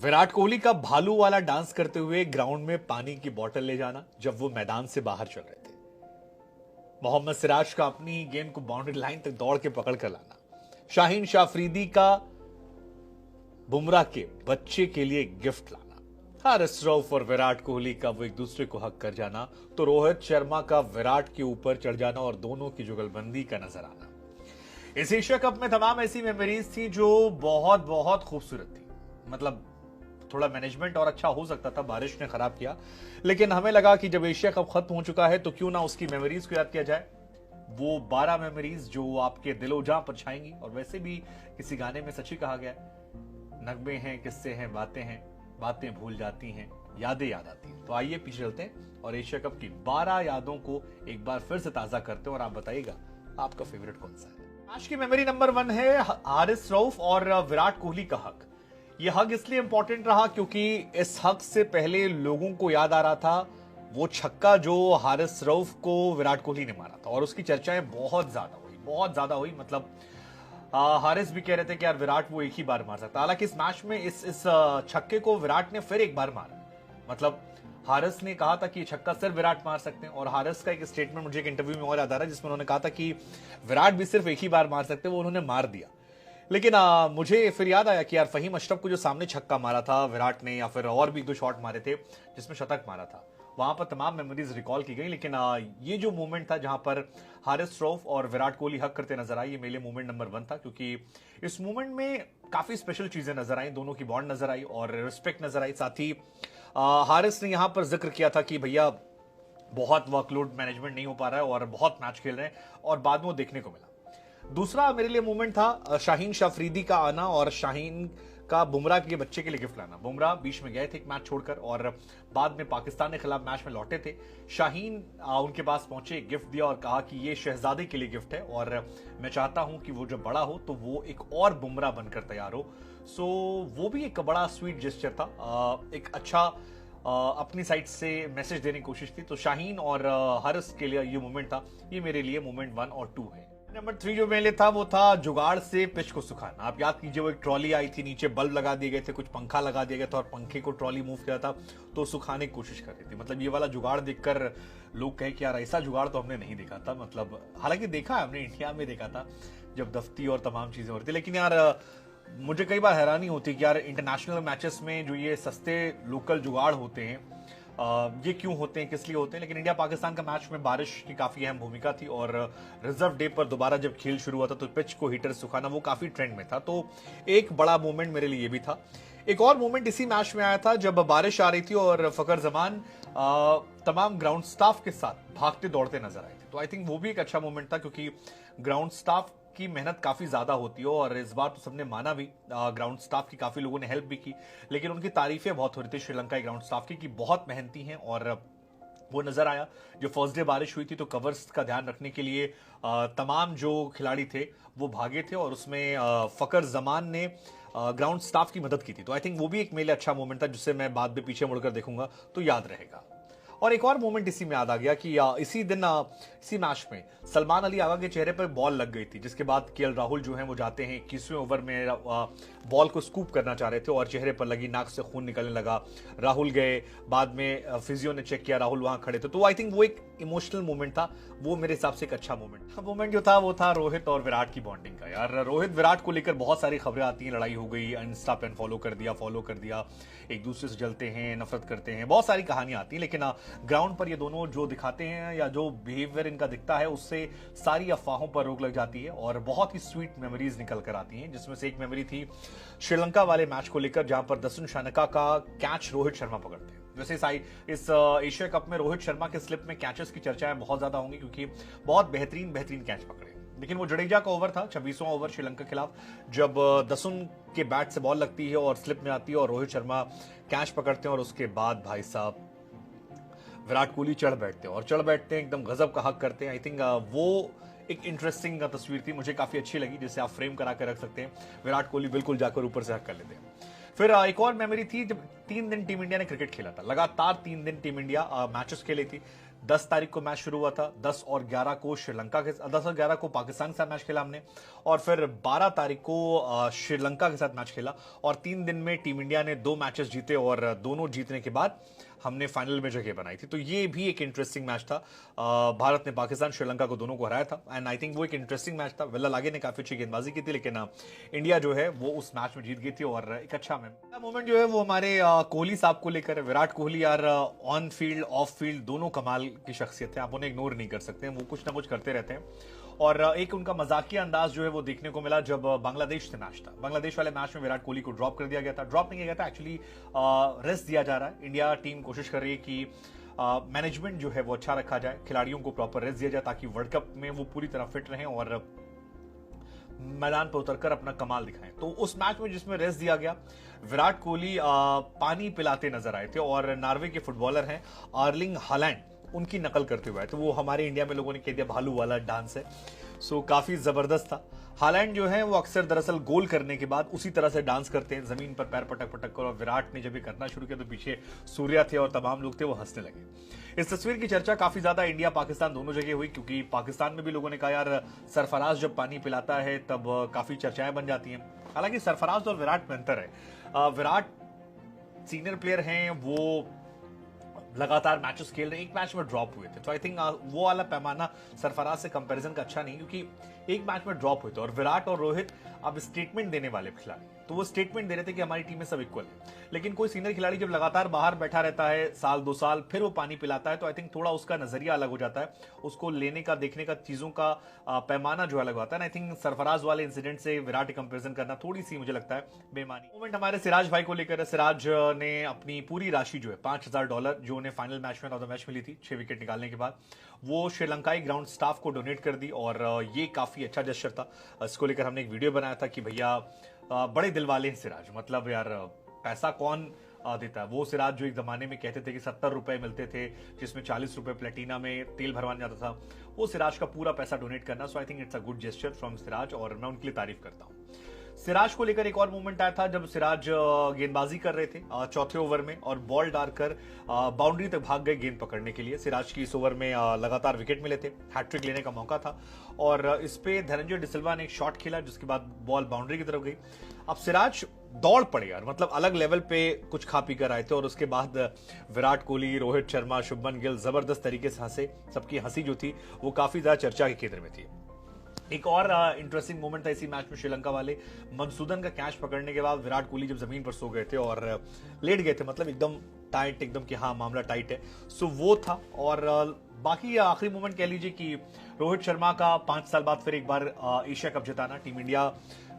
विराट कोहली का भालू वाला डांस करते हुए ग्राउंड में पानी की बोतल ले जाना जब वो मैदान से बाहर चल रहे थे। मोहम्मद सिराज का अपनी गेंद को बाउंड्री लाइन तक दौड़ के पकड़ कर लाना। शाहीन शाह अफरीदी का बुमराह के बच्चे के लिए गिफ्ट लाना। हारिस रऊफ और विराट कोहली का वो एक दूसरे को हक कर जाना, तो रोहित शर्मा का विराट के ऊपर चढ़ जाना और दोनों की जुगलबंदी का नजर आना। इस एशिया कप में तमाम ऐसी मेमोरीज थी जो बहुत बहुत खूबसूरत थी। मतलब थोड़ा मैनेजमेंट और अच्छा हो सकता था, बारिश ने खराब किया, लेकिन हमें लगा कि जब एशिया कप खत्म हो चुका है तो क्यों ना उसकी मेमोरीज को याद किया जाए। वो 12 मेमोरीज जो आपके दिलो जां पर छाएंगी। और वैसे भी किसी गाने में सच ही कहा गया, नगमे हैं, किस्से हैं, बातें भूल जाती हैं, यादें याद आती हैं। तो आइए पीछे चलते हैं और एशिया कप की 12 यादों को एक बार फिर से ताजा करते हैं और आप बताइएगा आपका फेवरेट कौन सा है। आज की मेमोरी नंबर 1 है हारिस रऊफ और विराट कोहली का हक। यह हक इसलिए इंपॉर्टेंट रहा क्योंकि इस हक से पहले लोगों को याद आ रहा था वो छक्का जो हारिस रऊफ को विराट कोहली ने मारा था, और उसकी चर्चाएं बहुत ज्यादा हुई। मतलब हारिस भी कह रहे थे कि यार विराट वो एक ही बार मार सकता। हालांकि इस मैच में इस छक्के को विराट ने फिर एक बार मारा। मतलब हारिस ने कहा था कि छक्का सिर्फ विराट मार सकते हैं, और हारिस का एक स्टेटमेंट मुझे एक इंटरव्यू में और याद आ रहा है जिसमें उन्होंने कहा था कि विराट भी सिर्फ एक ही बार मार सकते हैं, वो उन्होंने मार दिया। लेकिन मुझे फिर याद आया कि यार फहीम अशरफ को जो सामने छक्का मारा था विराट ने, या फिर और भी 2 शॉट मारे थे जिसमें शतक मारा था, वहां पर तमाम मेमोरीज रिकॉल की गई। लेकिन ये जो मोमेंट था जहां पर हारिस रऊफ और विराट कोहली हक करते नजर आए, ये मेरे लिए मोमेंट नंबर 1 था, क्योंकि इस मोमेंट में काफी स्पेशल चीजें नजर आई, दोनों की बॉन्ड नजर आई और रिस्पेक्ट नजर आई। साथ ही हारिस ने यहां पर जिक्र किया था कि भैया बहुत वर्कलोड मैनेजमेंट नहीं हो पा रहा है और बहुत मैच खेल रहे हैं, और बाद में वो देखने को मिला। दूसरा मेरे लिए मूवमेंट था शाहीन शाह अफरीदी का आना और शाहीन का बुमराह के बच्चे के लिए गिफ्ट लाना। बुमराह बीच में गए थे एक मैच छोड़कर और बाद में पाकिस्तान के खिलाफ मैच में लौटे थे। शाहीन उनके पास पहुंचे, गिफ्ट दिया और कहा कि ये शहजादे के लिए गिफ्ट है और मैं चाहता हूं कि वो जब बड़ा हो तो वो एक और बुमराह बनकर तैयार हो। सो वो भी एक बड़ा स्वीट जेस्चर था, एक अच्छा अपनी साइड से मैसेज देने की कोशिश थी। तो शाहीन और हारिस के लिए ये मोमेंट था, ये मेरे लिए मोमेंट 1 और 2 है। नंबर 3 जो मेरे लिए था वो था जुगाड़ से पिच को सुखाना। आप याद कीजिए वो एक ट्रॉली आई थी, नीचे बल्ब लगा दिए गए थे, कुछ पंखा लगा दिया गया था और पंखे को ट्रॉली मूव किया था तो सुखाने की कोशिश कर रही थी। मतलब ये वाला जुगाड़ देखकर लोग कहे कि यार ऐसा जुगाड़ तो हमने नहीं देखा था। मतलब हालांकि देखा है हमने, इंडिया में देखा था जब दफ्ती और तमाम चीजें हो रही थी, लेकिन यार मुझे कई बार हैरानी होती कि यार इंटरनेशनल मैचेस में जो ये सस्ते लोकल जुगाड़ होते हैं ये क्यों होते हैं, किस लिए होते हैं। लेकिन इंडिया पाकिस्तान का मैच में बारिश की काफी अहम भूमिका थी और रिजर्व डे पर दोबारा जब खेल शुरू हुआ था तो पिच को हीटर सुखाना वो काफी ट्रेंड में था। तो एक बड़ा मोमेंट मेरे लिए ये भी था। एक और मोमेंट इसी मैच में आया था जब बारिश आ रही थी और फकर जमान तमाम ग्राउंड स्टाफ के साथ भागते दौड़ते नजर आए थे। तो आई थिंक वो भी एक अच्छा मोमेंट था क्योंकि ग्राउंड स्टाफ की मेहनत काफी ज्यादा होती है और इस बार तो सबने माना भी, ग्राउंड स्टाफ की काफी लोगों ने हेल्प भी की, लेकिन उनकी तारीफें बहुत हो रही थी श्रीलंका के ग्राउंड स्टाफ की कि बहुत मेहनती हैं। और वो नजर आया जो फर्स्ट डे बारिश हुई थी तो कवर्स का ध्यान रखने के लिए तमाम जो खिलाड़ी थे वो भागे थे और उसमें फकर जमान ने ग्राउंड स्टाफ की मदद की थी। तो आई थिंक वो भी एक मेरे लिए अच्छा मोमेंट था जिससे मैं बाद में पीछे मुड़कर देखूंगा तो याद रहेगा। और एक और मोमेंट इसी में याद आ गया कि इसी दिन इसी मैच में सलमान अली आगा के चेहरे पर बॉल लग गई थी, जिसके बाद केएल राहुल जो हैं वो जाते हैं 21वें ओवर में बॉल को स्कूप करना चाह रहे थे और चेहरे पर लगी, नाक से खून निकलने लगा। राहुल गए, बाद में फिजियो ने चेक किया, राहुल वहां खड़े थे। तो आई थिंक वो एक इमोशनल मोमेंट था, वो मेरे हिसाब से एक अच्छा मोमेंट जो था वो था रोहित और विराट की बॉन्डिंग का। यार रोहित विराट को लेकर बहुत सारी खबरें आती हैं, लड़ाई हो गई, इंस्टा पे फॉलो कर दिया, एक दूसरे से जलते हैं, नफरत करते हैं, बहुत सारी कहानियां आती हैं। लेकिन ग्राउंड पर ये दोनों जो दिखाते हैं या जो बिहेवियर इनका दिखता है उससे सारी अफवाहों पर रोक लग जाती है और बहुत ही स्वीट मेमोरीज निकल कर आती हैं। जिसमें से एक मेमोरी थी श्रीलंका वाले मैच को लेकर जहां पर दसुन शानका का कैच रोहित शर्मा पकड़ते हैं। वैसे इस एशिया कप में रोहित शर्मा के स्लिप में कैचेस की चर्चाएं बहुत ज्यादा होंगी क्योंकि बहुत बेहतरीन कैच पकड़े। लेकिन वो जडेजा का ओवर था, 26वां ओवर श्रीलंका के खिलाफ, जब दसुन के बैट से बॉल लगती है और स्लिप में आती है और रोहित शर्मा कैच पकड़ते हैं और उसके बाद भाई साहब विराट कोहली चढ़ बैठते हैं एकदम गजब का हक करते हैं। आई थिंक वो एक इंटरेस्टिंग तस्वीर थी, मुझे काफी अच्छी लगी, जिसे आप फ्रेम करा कर रख सकते हैं। विराट कोहली बिल्कुल जाकर ऊपर से हक कर लेते हैं। फिर एक और मेमोरी थी जब 3 दिन टीम इंडिया ने क्रिकेट खेला था, लगातार 3 दिन टीम इंडिया मैचेस खेली थी। 10 तारीख को मैच शुरू हुआ था, 10 और 11 को 10 और 11 को पाकिस्तान के साथ मैच खेला हमने, और फिर 12 तारीख को श्रीलंका के साथ मैच खेला, और 3 दिन में टीम इंडिया ने 2 मैचेस जीते, और दोनों जीतने के बाद हमने फाइनल में जगह बनाई थी। तो ये भी एक इंटरेस्टिंग मैच था। भारत ने पाकिस्तान, श्रीलंका को दोनों को हराया था, एंड आई थिंक वो एक इंटरेस्टिंग मैच था। वेल्ला लागे ने काफी अच्छी गेंदबाजी की थी, लेकिन इंडिया जो है वो उस मैच में जीत गई थी, और एक अच्छा मोमेंट जो है वो हमारे कोहली साहब को लेकर है। विराट कोहली यार ऑन फील्ड ऑफ फील्ड दोनों कमाल की शख्सियत है, आप उन्हें इग्नोर नहीं कर सकते हैं, वो कुछ ना कुछ करते रहते हैं। और एक उनका मजाकिया अंदाज जो है वो देखने को मिला जब बांग्लादेश से मैच था। बांग्लादेश वाले मैच में विराट कोहली को ड्रॉप कर दिया गया था, ड्रॉप नहीं किया गया था एक्चुअली, रेस्ट दिया जा रहा है। इंडिया टीम कोशिश कर रही है कि मैनेजमेंट जो है वो अच्छा रखा जाए, खिलाड़ियों को प्रॉपर रेस्ट दिया जाए, ताकि वर्ल्ड कप में वो पूरी तरह फिट रहें और मैदान पर उतरकर अपना कमाल दिखाएं। तो उस मैच में जिसमें रेस्ट दिया गया, विराट कोहली पानी पिलाते नजर आए थे, और नॉर्वे के फुटबॉलर हैं आर्लिंग हालैंड, उनकी नकल करते हुए आए। तो वो हमारे इंडिया में लोगों ने कह दिया भालू वाला डांस है। सो काफी जबरदस्त था। हालैंड जो है वो अक्सर दरअसल गोल करने के बाद उसी तरह से डांस करते हैं, जमीन पर पैर पटक पटक कर, और विराट ने जब ये करना शुरू किया तो पीछे सूर्या थे और तमाम लोग थे वो हंसने लगे। इस तस्वीर की चर्चा काफी ज्यादा इंडिया पाकिस्तान दोनों जगह हुई, क्योंकि पाकिस्तान में भी लोगों ने कहा यार सरफराज जब पानी पिलाता है तब काफी चर्चाएं बन जाती हैं। हालांकि सरफराज और विराट में अंतर है। विराट सीनियर प्लेयर हैं, वो लगातार मैचेस खेल रहे हैं, एक मैच में ड्रॉप हुए थे, तो आई थिंक वो वाला पैमाना सरफराज से कंपैरिजन का अच्छा नहीं, क्योंकि एक मैच में ड्रॉप हुए थे। और विराट और रोहित अब स्टेटमेंट देने वाले खिलाड़ी, तो वो स्टेटमेंट दे रहे थे कि हमारी टीम में सब इक्वल है। लेकिन कोई सीनियर खिलाड़ी जब लगातार बाहर बैठा रहता है साल 2 साल, फिर वो पानी पिलाता है, तो आई थिंक थोड़ा उसका नजरिया अलग हो जाता है, उसको लेने का देखने का चीजों का पैमाना जो अलग होता है। आई थिंक सरफराज वाले इंसिडेंट से विराट कंपेरिजन करना थोड़ी सी मुझे लगता है बेमानी। मोमेंट हमारे सिराज भाई को लेकर है। सिराज ने अपनी पूरी राशि जो है $5000 जो उन्हें फाइनल मैच में मैच मिली थी 6 विकेट निकालने के बाद, वो श्रीलंकाई ग्राउंड स्टाफ को डोनेट कर दी, और ये काफी अच्छा जेस्चर था। इसको लेकर हमने एक वीडियो बनाया था कि भैया बड़े दिल वाले हैं सिराज, मतलब यार पैसा कौन देता है। वो सिराज जो एक जमाने में कहते थे कि 70 रुपए मिलते थे, जिसमें 40 रुपए प्लेटिना में तेल भरवाने जाता था, वो सिराज का पूरा पैसा डोनेट करना। So I think it's a good gesture from Siraj, और मैं उनके लिए तारीफ करता हूँ। सिराज को लेकर एक और मूवमेंट आया था जब सिराज गेंदबाजी कर रहे थे चौथे ओवर में, और बॉल डालकर बाउंड्री तक भाग गए गेंद पकड़ने के लिए। सिराज की इस ओवर में लगातार विकेट मिले थे, हैट्रिक लेने का मौका था, और इस पे धनंजय डिसिल्वा ने एक शॉट खेला, जिसके बाद बॉल बाउंड्री की तरफ गई। अब सिराज दौड़ पड़े यार, मतलब अलग लेवल पे कुछ खा पी कर आए थे, और उसके बाद विराट कोहली, रोहित शर्मा, शुभमन गिल जबरदस्त तरीके से हंसे। सबकी हंसी जो थी वो काफी ज्यादा चर्चा के केंद्र में थी। एक और इंटरेस्टिंग मोमेंट था इसी मैच में, श्रीलंका वाले मनसूदन का कैच पकड़ने के बाद विराट कोहली जब जमीन पर सो गए थे और लेट गए थे, मतलब एकदम टाइट, एकदम कि हाँ मामला टाइट है, सो वो था। और बाकी आखिरी मोमेंट कह लीजिए कि रोहित शर्मा का 5 साल बाद फिर एक बार एशिया कप जिताना, टीम इंडिया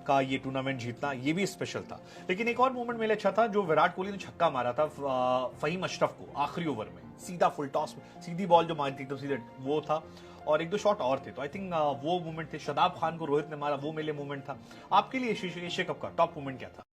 का ये टूर्नामेंट जीतना, ये भी स्पेशल था। लेकिन एक और मोमेंट मेरे अच्छा था, जो विराट कोहली ने छक्का मारा था फहीम अशरफ को आखिरी ओवर में, सीधा फुल टॉस, सीधी बॉल जो मारी थी एकदम सीधे, वो था। और 1-2 शॉट और थे, तो आई थिंक वो मोमेंट थे। शदाब खान को रोहित ने मारा, वो मेरे मोमेंट था। आपके लिए एशिया कप का टॉप मोमेंट क्या था?